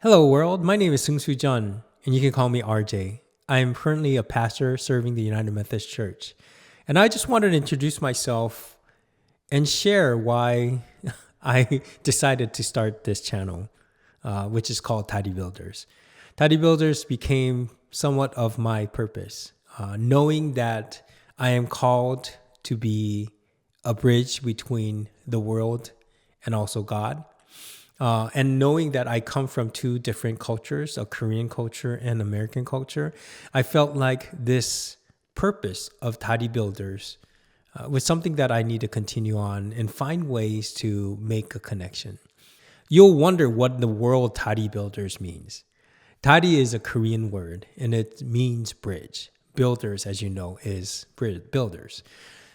Hello world, my name is Seungsoo Jun, and you can call me RJ. I am currently a pastor serving the United Methodist Church. And I just wanted to introduce myself and share why I decided to start this channel, which is called Dari-Builders. Dari-Builders became somewhat of my purpose, knowing that I am called to be a bridge between the world and also God. And knowing that I come from two different cultures, a Korean culture and American culture, I felt like this purpose of Dari-Builders was something that I need to continue on and find ways to make a connection. You'll wonder what in the world Dari-Builders means. Dari is a Korean word and it means bridge. Builders, as you know, is builders.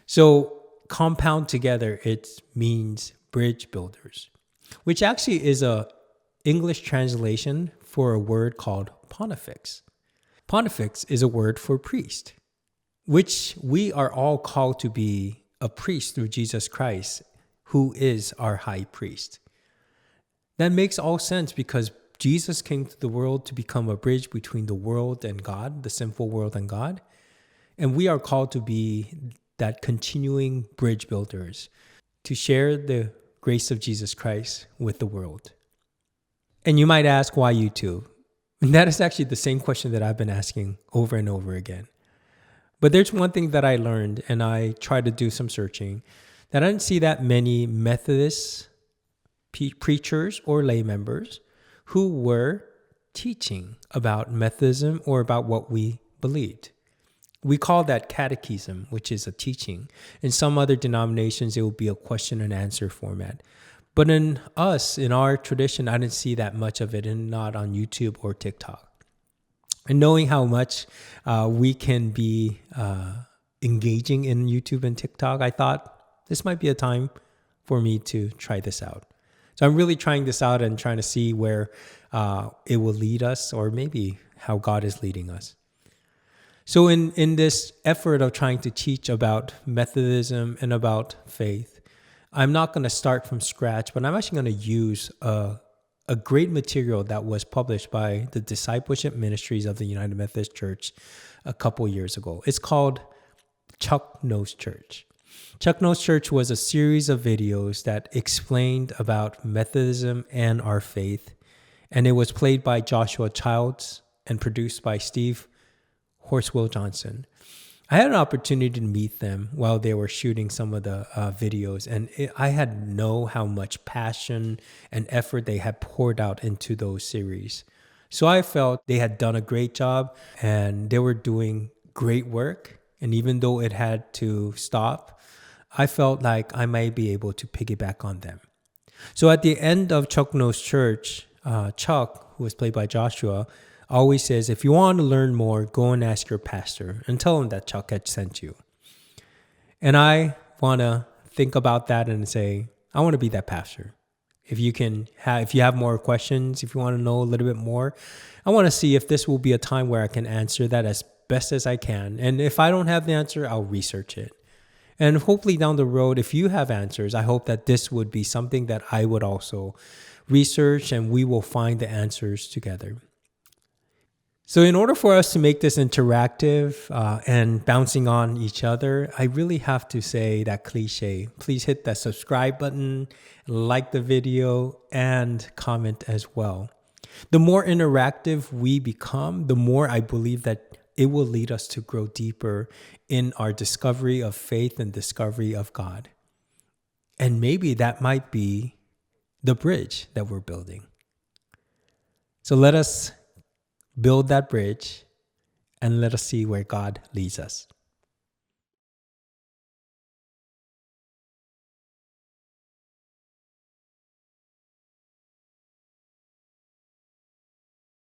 So compound together, it means bridge builders, which actually is a English translation for a word called pontifex. Pontifex is a word for priest, which we are all called to be a priest through Jesus Christ, who is our high priest. That makes all sense because Jesus came to the world to become a bridge between the world and God, the sinful world and God. And we are called to be that continuing bridge builders to share the grace of Jesus Christ with the world. And you might ask, why YouTube? And that is actually the same question that I've been asking over and over again. But there's one thing that I learned, and I tried to do some searching, that I didn't see that many Methodist preachers or lay members who were teaching about Methodism or about what we believed. We call that catechism, which is a teaching. In some other denominations, it will be a question and answer format. But in our tradition, I didn't see that much of it, and not on YouTube or TikTok. And knowing how much we can be engaging in YouTube and TikTok, I thought this might be a time for me to try this out. So I'm really trying this out and trying to see where it will lead us, or maybe how God is leading us. So in this effort of trying to teach about Methodism and about faith, I'm not going to start from scratch, but I'm actually going to use a great material that was published by the Discipleship Ministries of the United Methodist Church a couple years ago. It's called Chuck Knows Church. Chuck Knows Church was a series of videos that explained about Methodism and our faith, and it was played by Joshua Childs and produced by Steve Horswell Johnson. I had an opportunity to meet them while they were shooting some of the videos, and I had know how much passion and effort they had poured out into those series. So I felt they had done a great job and they were doing great work. And even though it had to stop, I felt like I might be able to piggyback on them. So at the end of Chuck Knows Church, Chuck, who was played by Joshua, always says, if you want to learn more, go and ask your pastor and tell him that Chuck had sent you. And I want to think about that and say, I want to be that pastor. If you have more questions, if you want to know a little bit more, I want to see if this will be a time where I can answer that as best as I can. And if I don't have the answer, I'll research it. And hopefully down the road, if you have answers, I hope that this would be something that I would also research and we will find the answers together. So in order for us to make this interactive and bouncing on each other, I really have to say that cliche. Please hit that subscribe button, like the video, and comment as well. The more interactive we become, the more I believe that it will lead us to grow deeper in our discovery of faith and discovery of God. And maybe that might be the bridge that we're building. So let us build that bridge and let us see where God leads us.